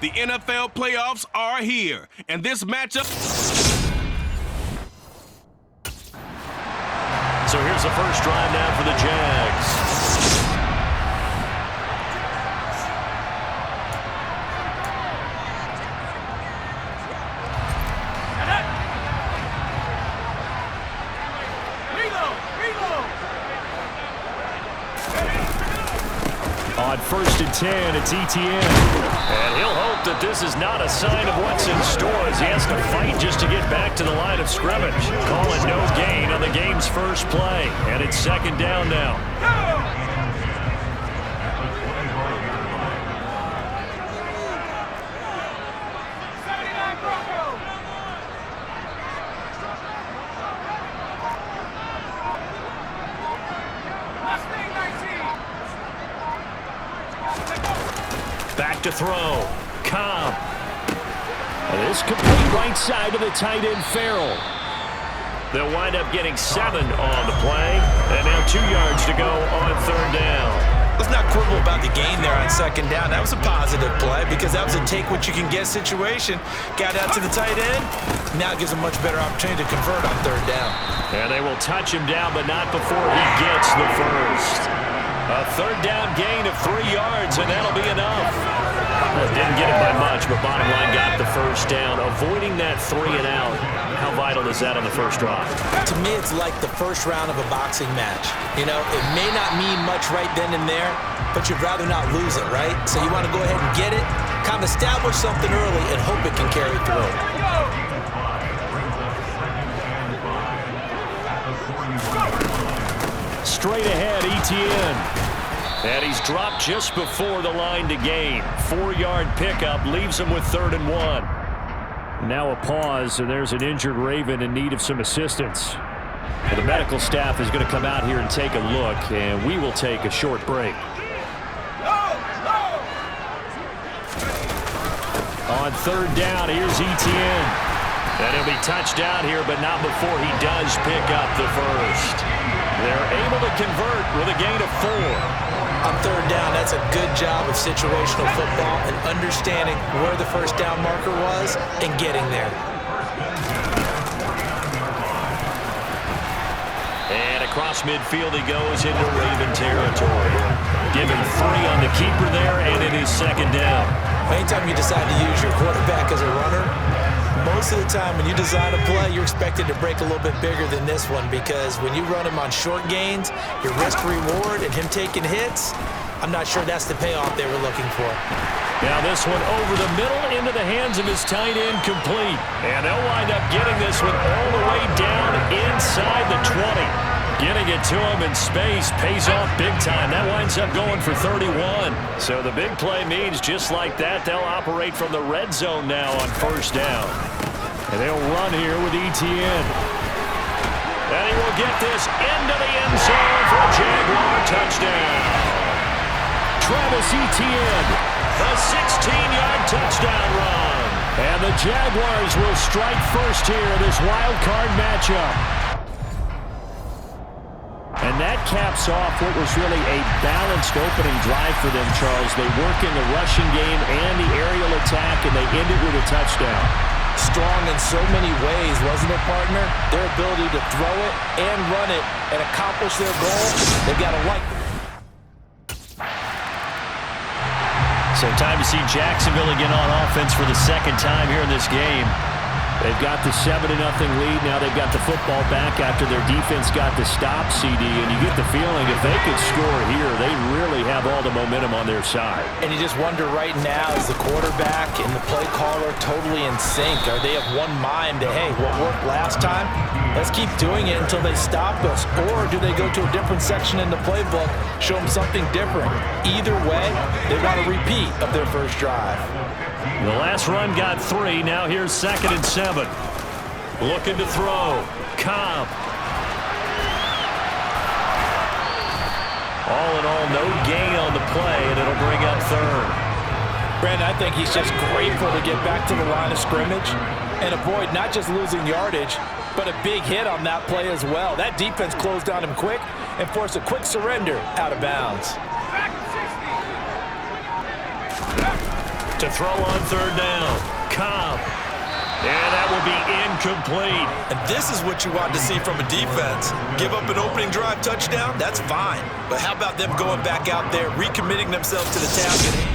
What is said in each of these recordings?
The NFL playoffs are here, and this matchup... So here's the first drive now for the Jags. On 1st and 10, it's Etienne. And he'll hope that this is not a sign of what's in store as he has to fight just to get back to the line of scrimmage. Call it no gain on the game's first play. And it's 2nd down now. Back to throw. Cobb. This complete right side to the tight end, Farrell. They'll wind up getting 7 on the play. And now 2 yards to go on 3rd down. Let's not quibble about the gain there on 2nd down. That was a positive play because that was a take-what-you-can-get situation. Got out to the tight end. Now gives a much better opportunity to convert on 3rd down. And they will touch him down, but not before he gets the first. A 3rd down gain of 3 yards, and that'll be enough. Well, didn't get it by much, but bottom line got the first down. Avoiding that 3 and out, how vital is that on the first drive? To me, it's like the first round of a boxing match. You know, it may not mean much right then and there, but you'd rather not lose it, right? So you want to go ahead and get it, kind of establish something early, and hope it can carry through. Straight ahead, Etienne. And he's dropped just before the line to gain. 4-yard pickup leaves him with 3rd and 1. Now a pause, and there's an injured Raven in need of some assistance. Well, the medical staff is going to come out here and take a look, and we will take a short break. On 3rd down, here's Etienne. And he'll be touched down here, but not before he does pick up the first. They're able to convert with a gain of 4. On 3rd down, that's a good job of situational football and understanding where the first down marker was and getting there. And across midfield he goes into Raven territory. Given 3 on the keeper there, and it is 2nd down. Anytime you decide to use your quarterback as a runner, most of the time when you design a play, you're expected to break a little bit bigger than this one because when you run him on short gains, your risk-reward and him taking hits, I'm not sure that's the payoff they were looking for. Now this one over the middle into the hands of his tight end, complete. And they'll wind up getting this one all the way down inside the 20. Getting it to him in space pays off big time. That winds up going for 31. So the big play means just like that, they'll operate from the red zone now on 1st down. And they'll run here with Etienne. And he will get this into the end zone for a Jaguar touchdown. Travis Etienne, a 16-yard touchdown run. And the Jaguars will strike first here in this wild card matchup. And that caps off what was really a balanced opening drive for them, Charles. They work in the rushing game and the aerial attack, and they end it with a touchdown. Strong in so many ways, wasn't it, partner? Their ability to throw it and run it and accomplish their goal, they've got to like it. So time to see Jacksonville again on offense for the 2nd time here in this game. They've got the 7-0 lead. Now they've got the football back after their defense got the stop, CD. And you get the feeling if they could score here, they really have all the momentum on their side. And you just wonder right now, is the quarterback and the play caller totally in sync? Are they of one mind that, hey, what worked last time, let's keep doing it until they stop us? Or do they go to a different section in the playbook, show them something different? Either way, they want a repeat of their first drive. The last run got 3. Now here's 2nd and 7. Looking to throw. Cobb. All in all, no gain on the play, and it'll bring up 3rd. Brandon, I think he's just grateful to get back to the line of scrimmage and avoid not just losing yardage, but a big hit on that play as well. That defense closed on him quick and forced a quick surrender out of bounds. To throw on third down. Cobb. And that will be incomplete. And this is what you want to see from a defense. Give up an opening drive touchdown, that's fine. But how about them going back out there, recommitting themselves to the task?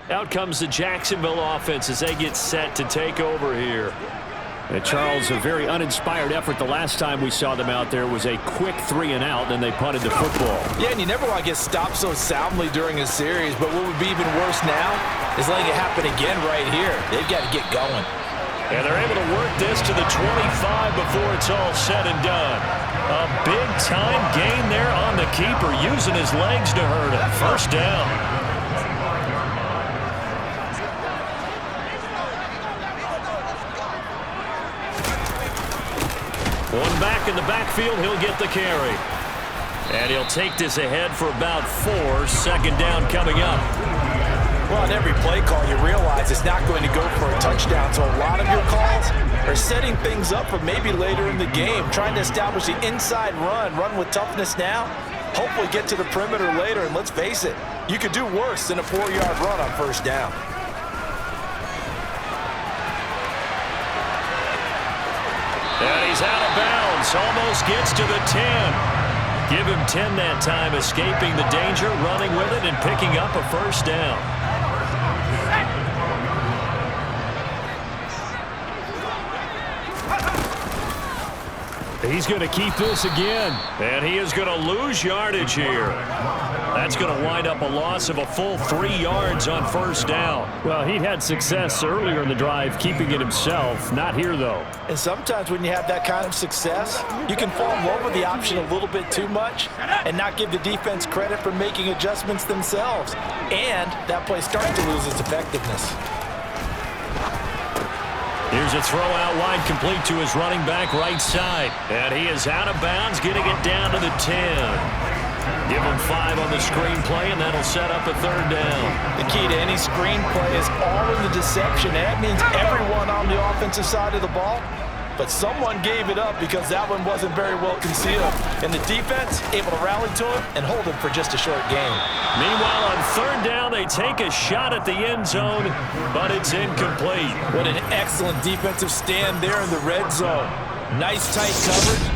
Out comes the Jacksonville offense as they get set to take over here. And Charles, a very uninspired effort. The last time we saw them out there was a quick 3-and-out, then they punted the football. Yeah, and you never want to get stopped so soundly during a series, but what would be even worse now is letting it happen again right here. They've got to get going. And they're able to work this to the 25 before it's all said and done. A big-time gain there on the keeper, using his legs to hurt him. First down. One back in the backfield, he'll get the carry. And he'll take this ahead for about 4. Second down coming up. Well, on every play call, you realize it's not going to go for a touchdown, so a lot of your calls are setting things up for maybe later in the game, trying to establish the inside run with toughness now, hopefully get to the perimeter later, and let's face it, you could do worse than a 4-yard run on first down. And he's out of bounds, almost gets to the 10. Give him 10 that time, escaping the danger, running with it, and picking up a first down. He's going to keep this again, and he is going to lose yardage here. That's going to wind up a loss of a full 3 yards on first down. Well, he had success earlier in the drive keeping it himself. Not here, though. And sometimes when you have that kind of success, you can fall in love with the option a little bit too much and not give the defense credit for making adjustments themselves. And that play starts to lose its effectiveness. Here's a throw out wide, complete to his running back right side. And he is out of bounds, getting it down to the 10. Give him 5 on the screenplay, and that'll set up a third down. The key to any screenplay is all in the deception. And that means everyone on the offensive side of the ball. But someone gave it up because that one wasn't very well concealed. And the defense able to rally to him and hold him for just a short game. Meanwhile, on third down, they take a shot at the end zone, but it's incomplete. What an excellent defensive stand there in the red zone. Nice tight coverage.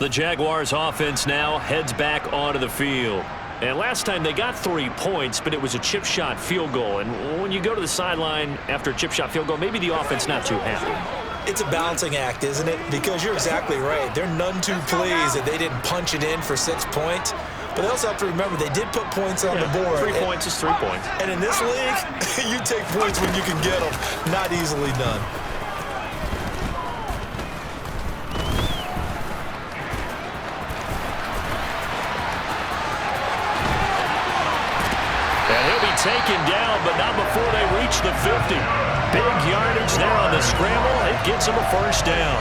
The Jaguars offense now heads back onto the field. And last time they got 3 points, but it was a chip shot field goal. And when you go to the sideline after a chip shot field goal, maybe the offense not too happy. It's a balancing act, isn't it? Because you're exactly right. They're none too pleased that they didn't punch it in for 6 points. But they also have to remember they did put points on the board. 3 points is 3 points. And in this league, you take points when you can get them. Not easily done. Taken down, but not before they reach the 50. Big yardage there on the scramble. It gets him a first down.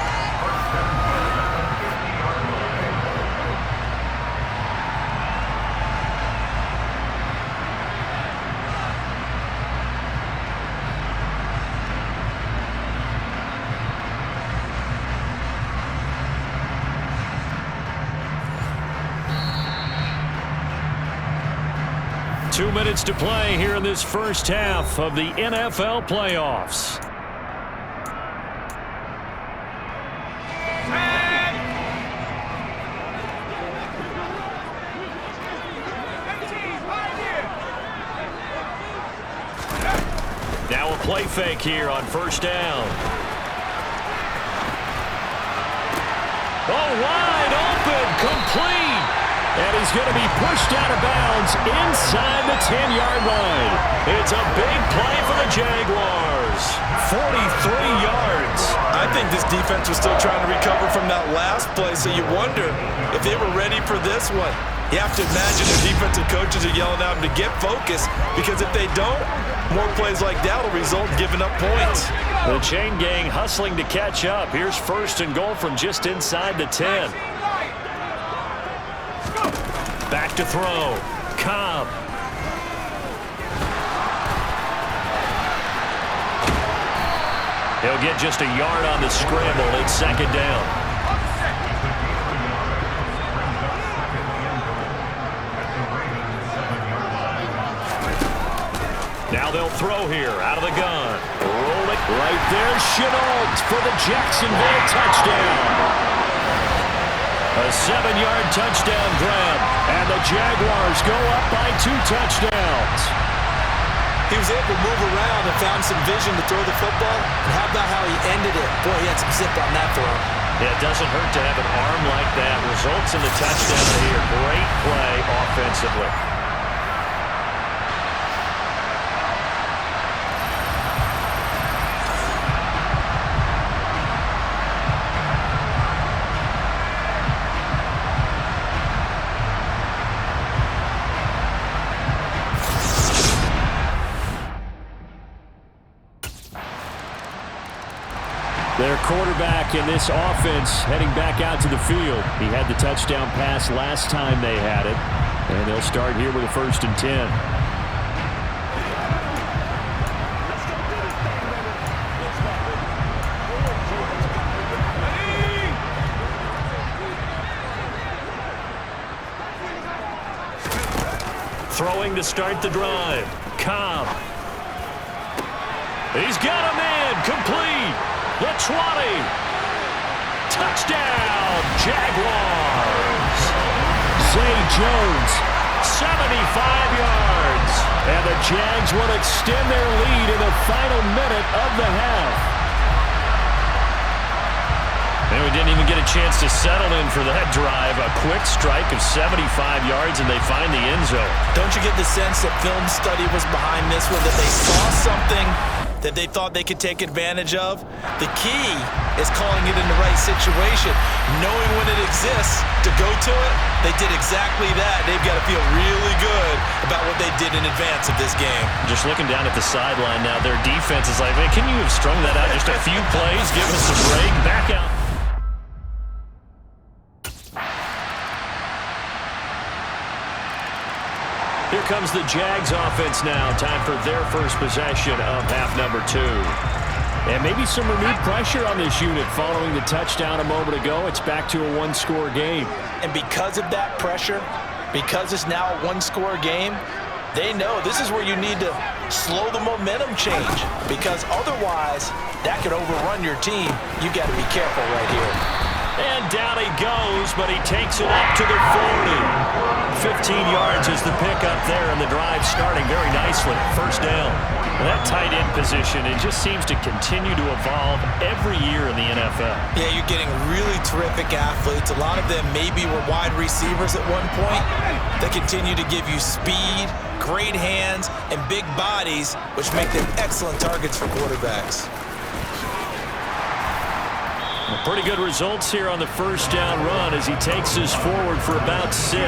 Two minutes to play here in this first half of the NFL playoffs. Now a play fake here on first down. Oh, wide open, complete. And he's going to be pushed out of bounds inside the 10-yard line. It's a big play for the Jaguars. 43 yards. I think this defense was still trying to recover from that last play, so you wonder if they were ready for this one. You have to imagine the defensive coaches are yelling at them to get focused, because if they don't, more plays like that will result in giving up points. The chain gang hustling to catch up. Here's first and goal from just inside the 10. Back to throw. Cobb. He'll get just a yard on the scramble. It's second down. Now they'll throw here out of the gun. Roll it right there. Shenault for the Jacksonville touchdown. A 7-yard touchdown grab. And the Jaguars go up by 2 touchdowns. He was able to move around and found some vision to throw the football. And how about how he ended it? Boy, he had some zip on that throw. Yeah, it doesn't hurt to have an arm like that. Results in the touchdown here. Great play offensively. Their quarterback in this offense heading back out to the field. He had the touchdown pass last time they had it. And they'll start here with a 1st and 10. Throwing to start the drive. Cobb. He's got him in. Complete. The 20. Touchdown, Jaguars. Zay Jones. 75 yards. And the Jags will extend their lead in the final minute of the half. And we didn't even get a chance to settle in for that drive. A quick strike of 75 yards, and they find the end zone. Don't you get the sense that film study was behind this one, that they saw something that they thought they could take advantage of? The key is calling it in the right situation, knowing when it exists to go to it. They did exactly that. They've got to feel really good about what they did in advance of this game. Just looking down at the sideline now, their defense is like, man, can you have strung that out just a few plays? Give us a break. Back out. Here comes the Jags offense now. Time for their first possession of half number 2. And maybe some renewed pressure on this unit following the touchdown a moment ago. It's back to a 1-score game. And because of that pressure, because it's now a 1-score game, they know this is where you need to slow the momentum change, because otherwise that could overrun your team. You got to be careful right here. And down he goes, but he takes it up to the 40. 15 yards is the pickup there, and the drive starting very nicely. First down. Well, that tight end position, it just seems to continue to evolve every year in the NFL. Yeah, you're getting really terrific athletes. A lot of them maybe were wide receivers at one point. They continue to give you speed, great hands, and big bodies, which make them excellent targets for quarterbacks. Well, pretty good results here on the first down run as he takes us forward for about 6.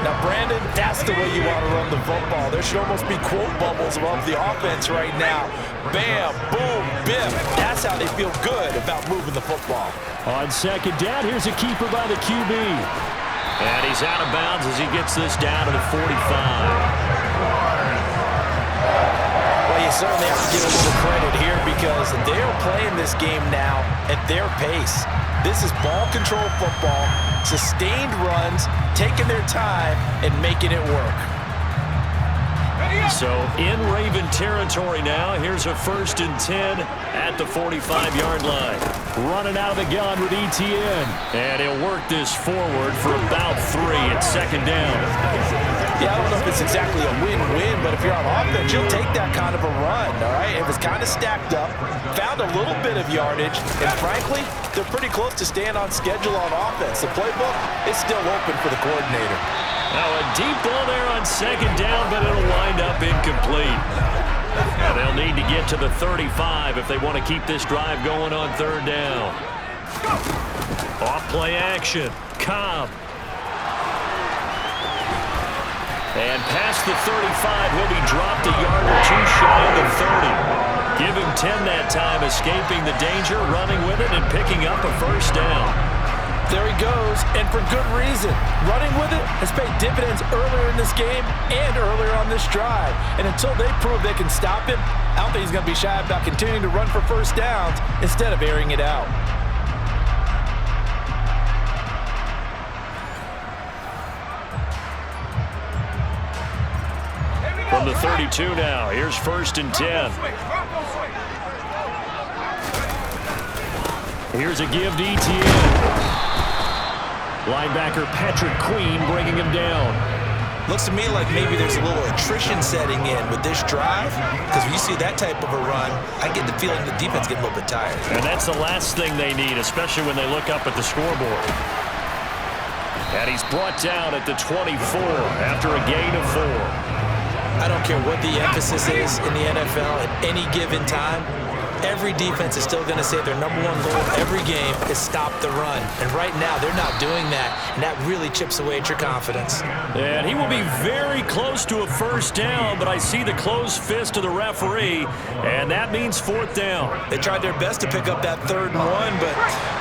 Now, Brandon, that's the way you want to run the football. There should almost be quote bubbles above the offense right now. Bam, boom, biff. That's how they feel good about moving the football. On second down, here's a keeper by the QB. And he's out of bounds as he gets this down to the 45. Well, you certainly have to give a little credit here because they're playing this game now at their pace. This is ball control football, sustained runs, taking their time, and making it work. So in Raven territory now, here's a 1st and 10 at the 45-yard line. Running out of the gun with ETN. And he'll work this forward for about 3 at second down. Yeah, I don't know if it's exactly a win-win, but if you're on offense, you'll take that kind of a run, all right? It was kind of stacked up, found a little bit of yardage, and frankly, they're pretty close to staying on schedule on offense. The playbook is still open for the coordinator. Now a deep ball there on second down, but it'll wind up incomplete. And they'll need to get to the 35 if they want to keep this drive going on third down. Off play action. Cobb. And past the 35, he'll be dropped a yard or 2 shy of the 30. Give him 10 that time, escaping the danger, running with it, and picking up a first down. There he goes, and for good reason. Running with it has paid dividends earlier in this game and earlier on this drive. And until they prove they can stop him, I don't think he's going to be shy about continuing to run for first downs instead of airing it out. From the 32 now, here's 1st and 10. Here's a give to ETN. Linebacker Patrick Queen bringing him down. Looks to me like maybe there's a little attrition setting in with this drive, because when you see that type of a run, I get the feeling the defense getting a little bit tired. And that's the last thing they need, especially when they look up at the scoreboard. And he's brought down at the 24 after a gain of 4. I don't care what the emphasis is in the NFL at any given time. Every defense is still going to say their #1 goal every game is stop the run. And right now, they're not doing that, and that really chips away at your confidence. And he will be very close to a 1st down, but I see the closed fist of the referee, and that means 4th down. They tried their best to pick up that 3rd and 1, but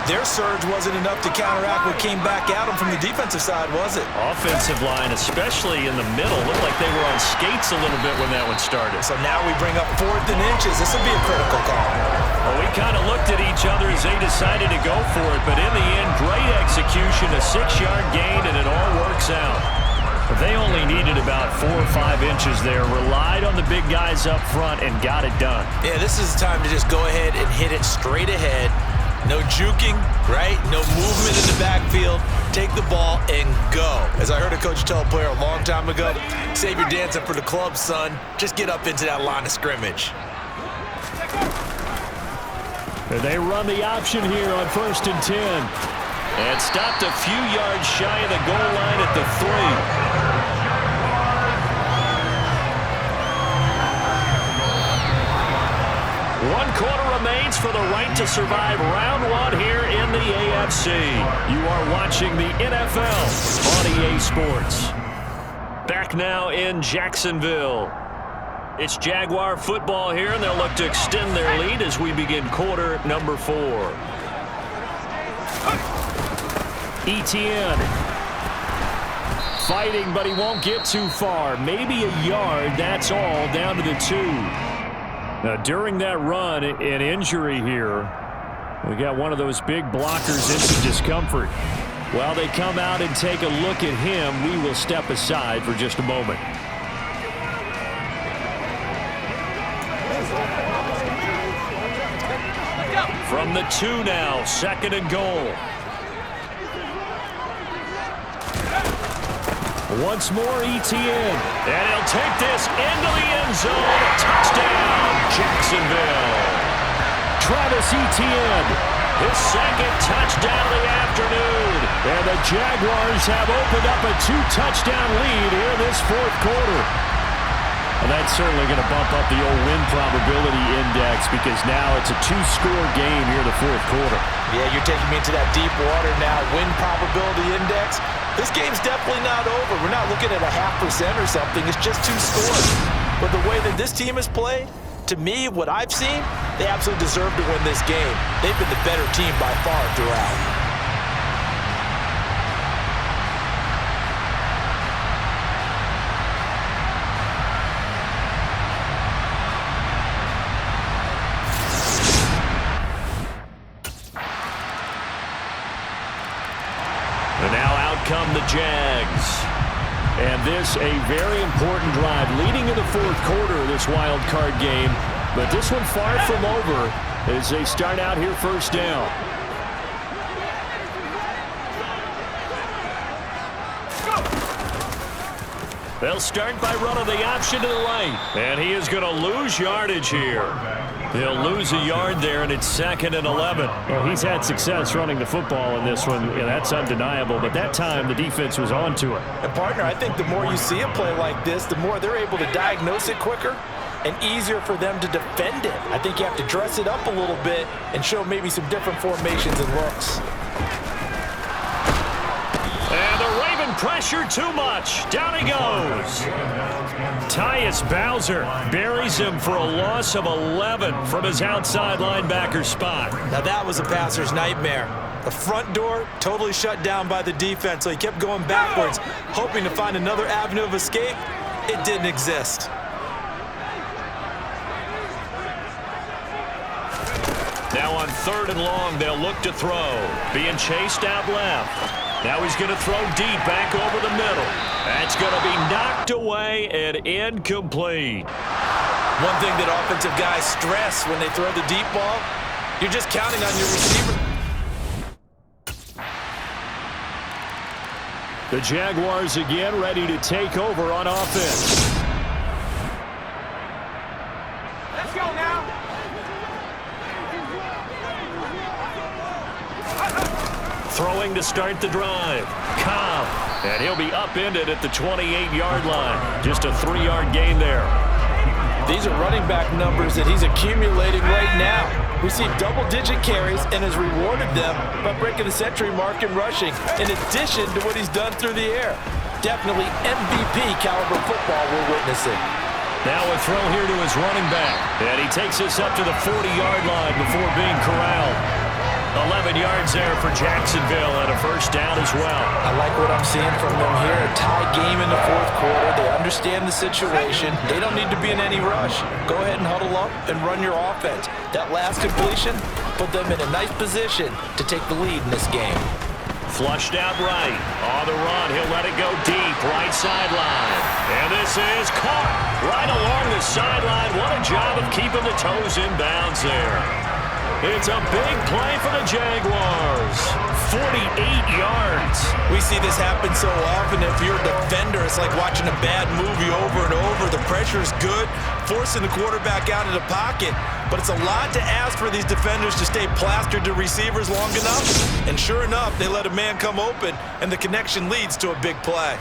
their surge wasn't enough to counteract what came back at them from the defensive side, was it? Offensive line, especially in the middle, looked like they were on skates a little bit when that one started. So now we bring up 4th and inches. This will be a critical call. Well, we kind of looked at each other as they decided to go for it, but in the end, great execution, a 6-yard gain, and it all works out. They only needed about 4 or 5 inches there, relied on the big guys up front, and got it done. Yeah, this is the time to just go ahead and hit it straight ahead. No juking, right? No movement in the backfield. Take the ball and go. As I heard a coach tell a player a long time ago, save your dancing for the club, son. Just get up into that line of scrimmage. And they run the option here on 1st and 10. And stopped a few yards shy of the goal line at the 3. 1 quarter remains for the right to survive round 1 here in the AFC. You are watching the NFL on EA Sports. Back now in Jacksonville. It's Jaguar football here, and they'll look to extend their lead as we begin quarter number 4. ETN fighting, but he won't get too far. Maybe a yard, that's all, down to the 2. Now, during that run, an injury here. We got one of those big blockers in some discomfort. While they come out and take a look at him, we will step aside for just a moment. From the 2 now, 2nd and goal. Once more, ETN. And he'll take this into the end zone. Touchdown, Jacksonville. Travis Etienne, his 2nd touchdown of the afternoon. And the Jaguars have opened up a 2-touchdown lead here in this 4th quarter. Well, that's certainly going to bump up the old win probability index, because now it's a 2-score game here in the 4th quarter. Yeah, you're taking me into that deep water now. Win probability index. This game's definitely not over. We're not looking at a 0.5% or something. It's just 2 scores. But the way that this team has played, to me, what I've seen, they absolutely deserve to win this game. They've been the better team by far throughout. And now out come the Jags. And this a very important drive leading in the 4th quarter of this wild card game. But this one far from over as they start out here 1st down. They'll start by running the option to the right. And he is going to lose yardage here. He'll lose a yard there, and it's 2nd and 11. Well, he's had success running the football in this one. Yeah, that's undeniable. But that time, the defense was on to it. And, partner, I think the more you see a play like this, the more they're able to diagnose it quicker and easier for them to defend it. I think you have to dress it up a little bit and show maybe some different formations and looks. And the Raven pressure too much. Down he goes. Tyus Bowser buries him for a loss of 11 from his outside linebacker spot. Now that was a passer's nightmare. The front door totally shut down by the defense, so he kept going backwards, hoping to find another avenue of escape. It didn't exist. Now on 3rd and long. They'll look to throw. Being chased out left. Now he's going to throw deep back over the middle. That's going to be knocked away and incomplete. One thing that offensive guys stress when they throw the deep ball, you're just counting on your receiver. The Jaguars again ready to take over on offense. Let's go now. Throwing to start the drive. Cobb. And he'll be upended at the 28-yard line. Just a 3-yard gain there. These are running back numbers that he's accumulating right now. We see double-digit carries and has rewarded them by breaking the century mark in rushing, in addition to what he's done through the air. Definitely MVP-caliber football we're witnessing. Now a throw here to his running back. And he takes us up to the 40-yard line before being corralled. 11 yards there for Jacksonville and a first down as well. I like what I'm seeing from them here. A tie game in the 4th quarter. They understand the situation. They don't need to be in any rush. Go ahead and huddle up and run your offense. That last completion put them in a nice position to take the lead in this game. Flushed out right. On the run, he'll let it go deep. Right sideline. And this is caught right along the sideline. What a job of keeping the toes in bounds there. It's a big play for the Jaguars. 48 yards. We see this happen so often. If you're a defender, it's like watching a bad movie over and over. The pressure is good, forcing the quarterback out of the pocket. But it's a lot to ask for these defenders to stay plastered to receivers long enough. And sure enough, they let a man come open, and the connection leads to a big play.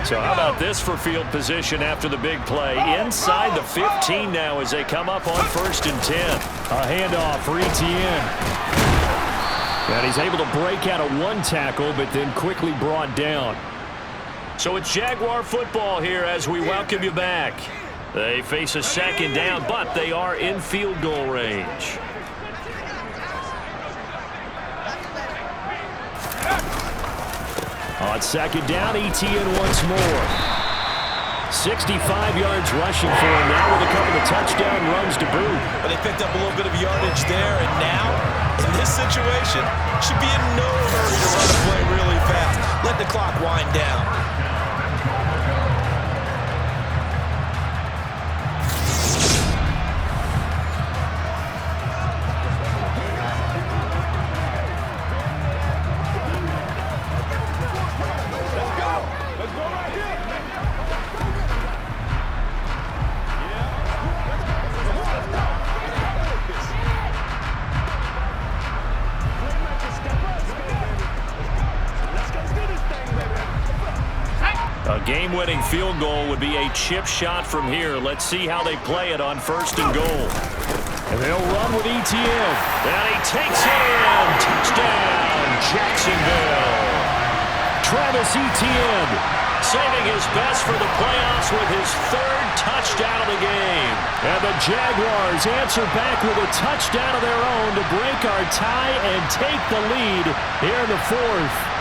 So how about this for field position after the big play? Inside the 15 now as they come up on 1st and 10. A handoff for Etienne. And he's able to break out of one tackle, but then quickly brought down. So it's Jaguar football here as we welcome you back. They face a 2nd down, but they are in field goal range. On 2nd down, Etienne once more. 65 yards rushing for him now with a couple of touchdown runs to boot. But they picked up a little bit of yardage there, and now, in this situation, should be in no hurry to run a play really fast. Let the clock wind down. A game-winning field goal would be a chip shot from here. Let's see how they play it on 1st and goal. And they'll run with Etienne. And he takes it in. Touchdown, Jacksonville. Travis Etienne saving his best for the playoffs with his 3rd touchdown of the game. And the Jaguars answer back with a touchdown of their own to break our tie and take the lead here in the 4th.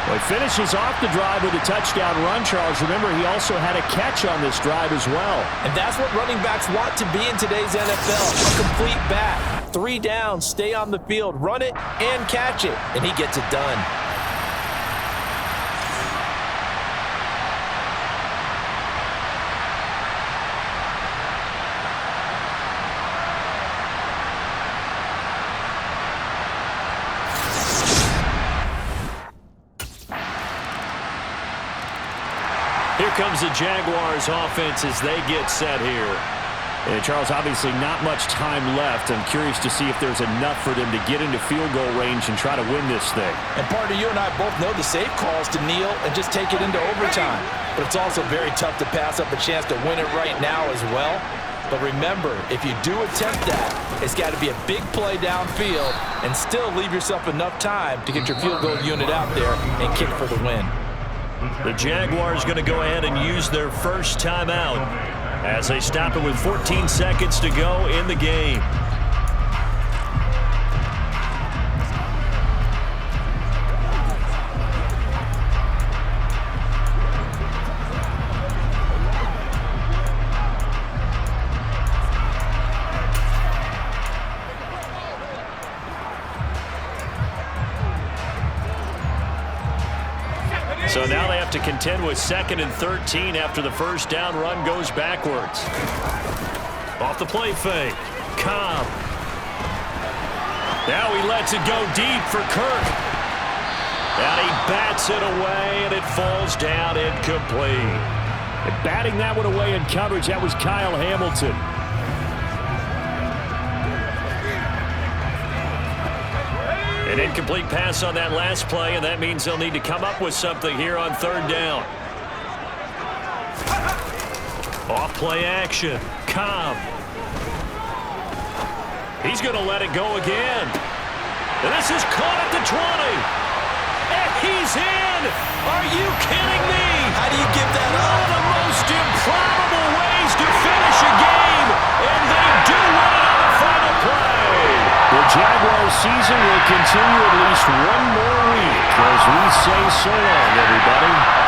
Well, he finishes off the drive with a touchdown run, Charles. Remember, he also had a catch on this drive as well. And that's what running backs want to be in today's NFL, a complete back. 3 downs, stay on the field, run it, and catch it. And he gets it done. Here comes the Jaguars offense as they get set here. And Charles, obviously not much time left. I'm curious to see if there's enough for them to get into field goal range and try to win this thing. And partner, you and I both know the safe calls to kneel and just take it into overtime. But it's also very tough to pass up a chance to win it right now as well. But remember, if you do attempt that, it's got to be a big play downfield and still leave yourself enough time to get your field goal unit out there and kick for the win. The Jaguars going to go ahead and use their first timeout as they stop it with 14 seconds to go in the game. So now they have to contend with 2nd and 13 after the first down run goes backwards. Off the play fake. Cobb. Now he lets it go deep for Kirk. And he bats it away, and it falls down incomplete. And batting that one away in coverage, that was Kyle Hamilton. An incomplete pass on that last play, and that means they'll need to come up with something here on 3rd down. Off play action. Cobb. He's going to let it go again. And this is caught at the 20. And he's in. Are you kidding me? How do you give that One up? of the most improbable ways to finish a game. And they do win it on the final play. The Jaguars season will continue at least one more week as we say so long, everybody.